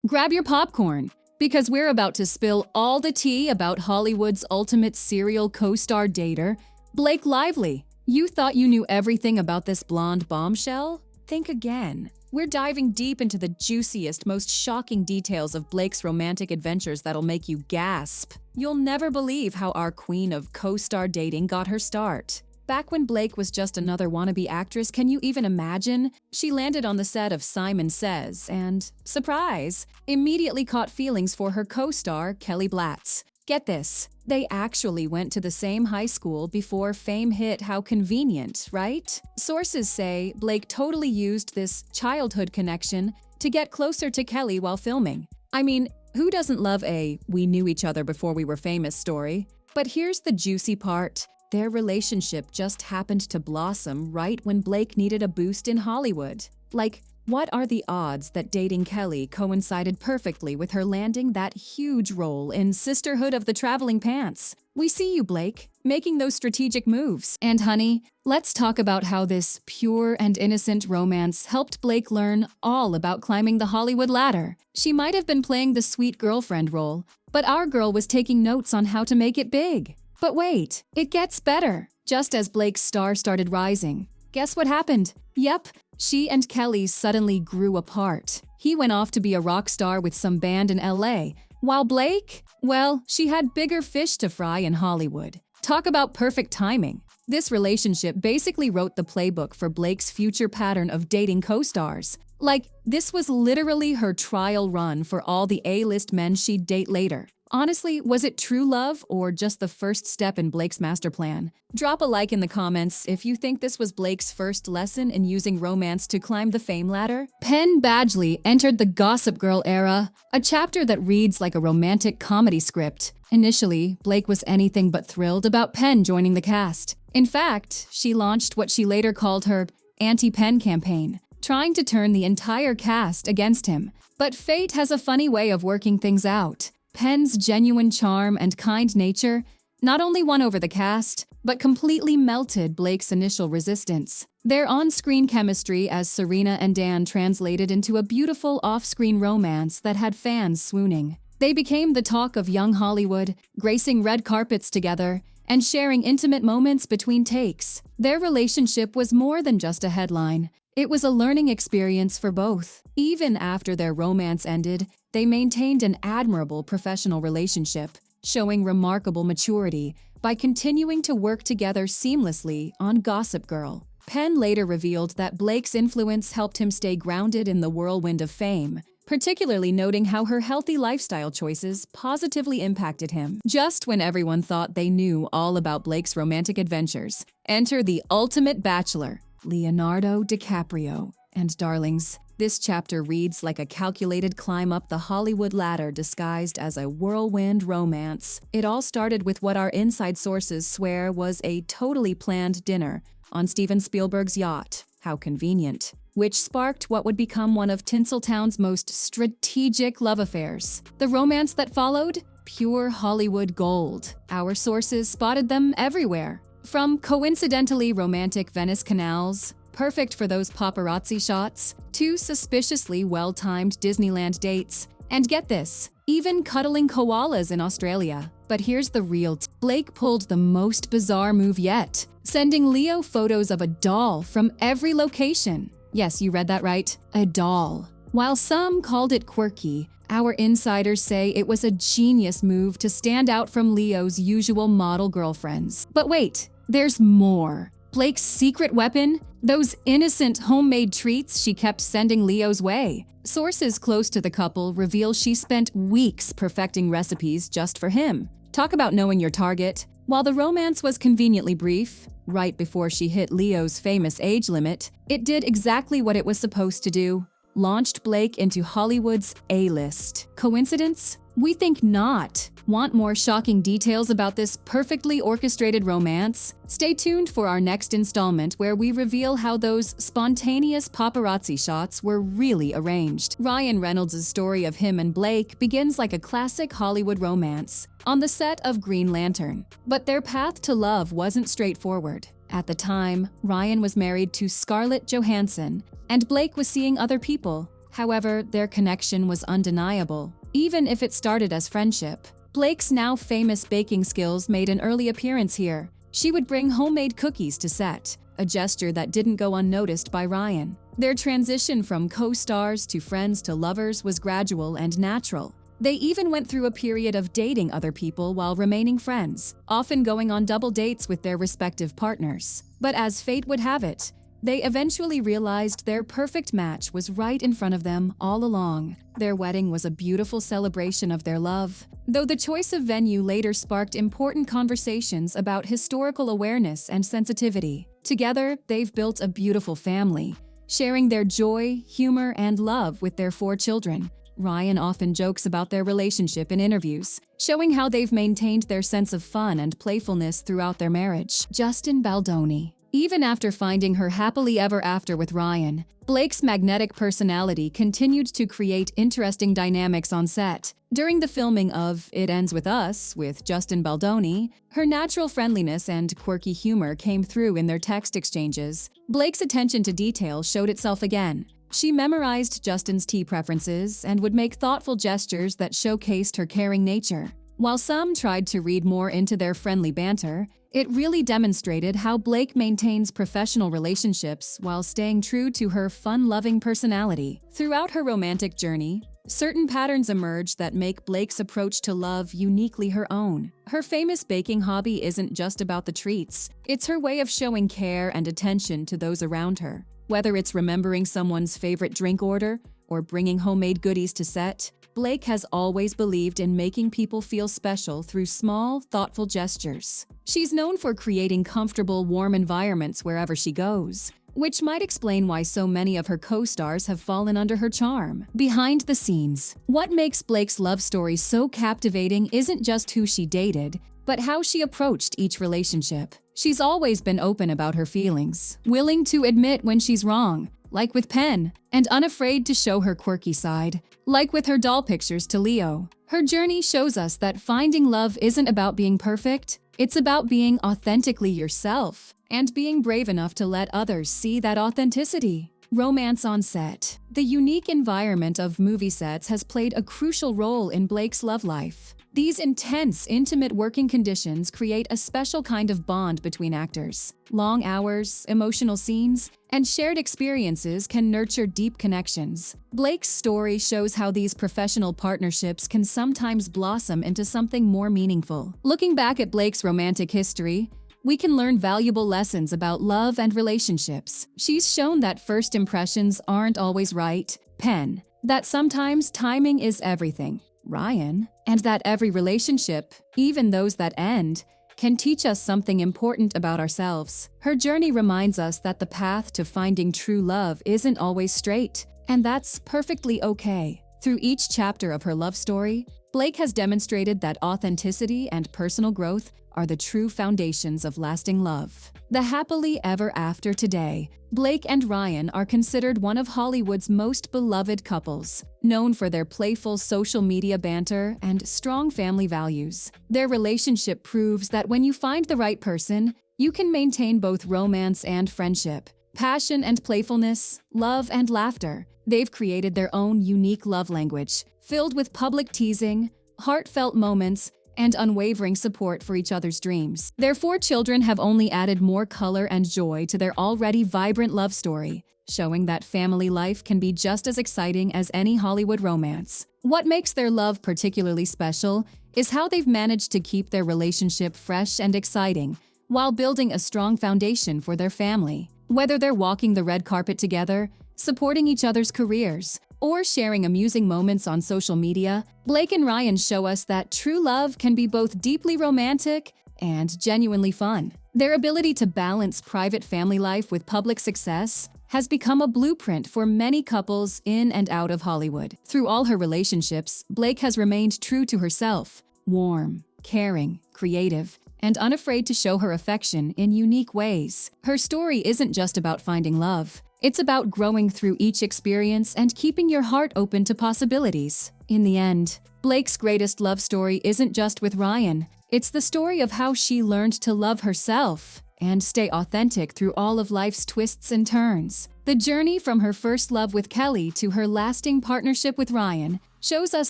grab your popcorn, because we're about to spill all the tea about Hollywood's ultimate serial co-star dater, Blake Lively. You thought you knew everything about this blonde bombshell? Think again. We're diving deep into the juiciest, most shocking details of Blake's romantic adventures that'll make you gasp. You'll never believe how our queen of co-star dating got her start. Back when Blake was just another wannabe actress, can you even imagine? She landed on the set of Simon Says and, surprise, immediately caught feelings for her co-star, Kelly Blatz. Get this, they actually went to the same high school before fame hit. How convenient, right? Sources say Blake totally used this childhood connection to get closer to Kelly while filming. I mean, who doesn't love a "we knew each other before we were famous" story? But here's the juicy part. Their relationship just happened to blossom right when Blake needed a boost in Hollywood. Like, what are the odds that dating Kelly coincided perfectly with her landing that huge role in Sisterhood of the Traveling Pants? We see you, Blake, making those strategic moves. And honey, let's talk about how this pure and innocent romance helped Blake learn all about climbing the Hollywood ladder. She might have been playing the sweet girlfriend role, but our girl was taking notes on how to make it big. But wait, it gets better. Just as Blake's star started rising, guess what happened? Yep, she and Kelly suddenly grew apart. He went off to be a rock star with some band in LA, while Blake, well, she had bigger fish to fry in Hollywood. Talk about perfect timing. This relationship basically wrote the playbook for Blake's future pattern of dating co-stars. Like, this was literally her trial run for all the A-list men she'd date later. Honestly, was it true love or just the first step in Blake's master plan? Drop a like in the comments if you think this was Blake's first lesson in using romance to climb the fame ladder. Penn Badgley entered the Gossip Girl era, a chapter that reads like a romantic comedy script. Initially, Blake was anything but thrilled about Penn joining the cast. In fact, she launched what she later called her anti-Penn campaign, trying to turn the entire cast against him. But fate has a funny way of working things out. Penn's genuine charm and kind nature not only won over the cast, but completely melted Blake's initial resistance. Their on-screen chemistry as Serena and Dan translated into a beautiful off-screen romance that had fans swooning. They became the talk of young Hollywood, gracing red carpets together and sharing intimate moments between takes. Their relationship was more than just a headline. It was a learning experience for both. Even after their romance ended, they maintained an admirable professional relationship, showing remarkable maturity by continuing to work together seamlessly on Gossip Girl. Penn later revealed that Blake's influence helped him stay grounded in the whirlwind of fame, particularly noting how her healthy lifestyle choices positively impacted him. Just when everyone thought they knew all about Blake's romantic adventures, enter the ultimate bachelor, Leonardo DiCaprio. And darlings, this chapter reads like a calculated climb up the Hollywood ladder disguised as a whirlwind romance. It all started with what our inside sources swear was a totally planned dinner on Steven Spielberg's yacht. How convenient. Which sparked what would become one of Tinseltown's most strategic love affairs. The romance that followed? Pure Hollywood gold. Our sources spotted them everywhere. From coincidentally romantic Venice canals, perfect for those paparazzi shots, to suspiciously well-timed Disneyland dates. And get this, even cuddling koalas in Australia. But here's the real Blake pulled the most bizarre move yet, sending Leo photos of a doll from every location. Yes, you read that right, a doll. While some called it quirky, our insiders say it was a genius move to stand out from Leo's usual model girlfriends. But wait, there's more. Blake's secret weapon? Those innocent homemade treats she kept sending Leo's way. Sources close to the couple reveal she spent weeks perfecting recipes just for him. Talk about knowing your target. While the romance was conveniently brief, right before she hit Leo's famous age limit, it did exactly what it was supposed to do. Launched Blake into Hollywood's A-list. Coincidence? We think not. Want more shocking details about this perfectly orchestrated romance? Stay tuned for our next installment where we reveal how those spontaneous paparazzi shots were really arranged. Ryan Reynolds' story of him and Blake begins like a classic Hollywood romance on the set of Green Lantern. But their path to love wasn't straightforward. At the time, Ryan was married to Scarlett Johansson, and Blake was seeing other people. However, their connection was undeniable, even if it started as friendship. Blake's now famous baking skills made an early appearance here. She would bring homemade cookies to set, a gesture that didn't go unnoticed by Ryan. Their transition from co-stars to friends to lovers was gradual and natural. They even went through a period of dating other people while remaining friends, often going on double dates with their respective partners. But as fate would have it, they eventually realized their perfect match was right in front of them all along. Their wedding was a beautiful celebration of their love, though the choice of venue later sparked important conversations about historical awareness and sensitivity. Together, they've built a beautiful family, sharing their joy, humor, and love with their 4 children. Ryan often jokes about their relationship in interviews, showing how they've maintained their sense of fun and playfulness throughout their marriage. Justin Baldoni. Even after finding her happily ever after with Ryan, Blake's magnetic personality continued to create interesting dynamics on set. During the filming of It Ends With Us with Justin Baldoni, her natural friendliness and quirky humor came through in their text exchanges. Blake's attention to detail showed itself again. She memorized Justin's tea preferences and would make thoughtful gestures that showcased her caring nature. While some tried to read more into their friendly banter, it really demonstrated how Blake maintains professional relationships while staying true to her fun-loving personality. Throughout her romantic journey, certain patterns emerge that make Blake's approach to love uniquely her own. Her famous baking hobby isn't just about the treats. It's her way of showing care and attention to those around her. Whether it's remembering someone's favorite drink order or bringing homemade goodies to set, Blake has always believed in making people feel special through small, thoughtful gestures. She's known for creating comfortable, warm environments wherever she goes, which might explain why so many of her co-stars have fallen under her charm. Behind the scenes, what makes Blake's love story so captivating isn't just who she dated, but how she approached each relationship. She's always been open about her feelings, willing to admit when she's wrong, like with Penn, and unafraid to show her quirky side, like with her doll pictures to Leo. Her journey shows us that finding love isn't about being perfect, it's about being authentically yourself, and being brave enough to let others see that authenticity. Romance on set. The unique environment of movie sets has played a crucial role in Blake's love life. These intense, intimate working conditions create a special kind of bond between actors. Long hours, emotional scenes, and shared experiences can nurture deep connections. Blake's story shows how these professional partnerships can sometimes blossom into something more meaningful. Looking back at Blake's romantic history, we can learn valuable lessons about love and relationships. She's shown that first impressions aren't always right. Penn. That sometimes timing is everything. Ryan. And that every relationship, even those that end, can teach us something important about ourselves. Her journey reminds us that the path to finding true love isn't always straight, and that's perfectly okay. Through each chapter of her love story, Blake has demonstrated that authenticity and personal growth are the true foundations of lasting love. The happily ever after today, Blake and Ryan are considered one of Hollywood's most beloved couples, known for their playful social media banter and strong family values. Their relationship proves that when you find the right person, you can maintain both romance and friendship, passion and playfulness, love and laughter. They've created their own unique love language, filled with public teasing, heartfelt moments, and unwavering support for each other's dreams. Their 4 children have only added more color and joy to their already vibrant love story, showing that family life can be just as exciting as any Hollywood romance. What makes their love particularly special is how they've managed to keep their relationship fresh and exciting while building a strong foundation for their family. Whether they're walking the red carpet together, supporting each other's careers, or sharing amusing moments on social media, Blake and Ryan show us that true love can be both deeply romantic and genuinely fun. Their ability to balance private family life with public success has become a blueprint for many couples in and out of Hollywood. Through all her relationships, Blake has remained true to herself, warm, caring, creative, and unafraid to show her affection in unique ways. Her story isn't just about finding love. It's about growing through each experience and keeping your heart open to possibilities. In the end, Blake's greatest love story isn't just with Ryan. It's the story of how she learned to love herself and stay authentic through all of life's twists and turns. The journey from her first love with Kelly to her lasting partnership with Ryan shows us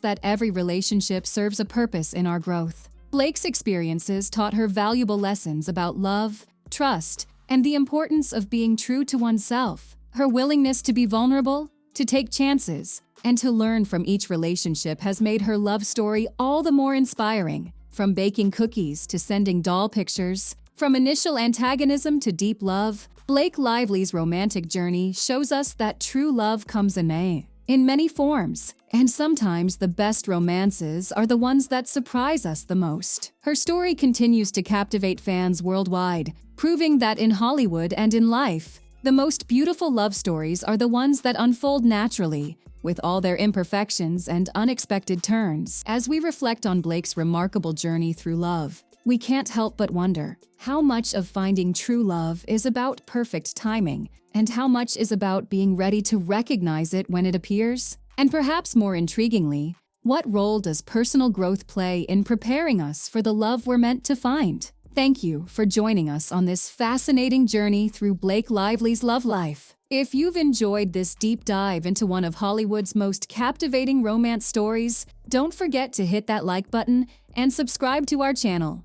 that every relationship serves a purpose in our growth. Blake's experiences taught her valuable lessons about love, trust, and the importance of being true to oneself. Her willingness to be vulnerable, to take chances, and to learn from each relationship has made her love story all the more inspiring. From baking cookies to sending doll pictures, from initial antagonism to deep love, Blake Lively's romantic journey shows us that true love comes in many forms, and sometimes the best romances are the ones that surprise us the most. Her story continues to captivate fans worldwide, proving that in Hollywood and in life, the most beautiful love stories are the ones that unfold naturally, with all their imperfections and unexpected turns. As we reflect on Blake's remarkable journey through love, we can't help but wonder how much of finding true love is about perfect timing, and how much is about being ready to recognize it when it appears? And perhaps more intriguingly, what role does personal growth play in preparing us for the love we're meant to find? Thank you for joining us on this fascinating journey through Blake Lively's love life. If you've enjoyed this deep dive into one of Hollywood's most captivating romance stories, don't forget to hit that like button and subscribe to our channel.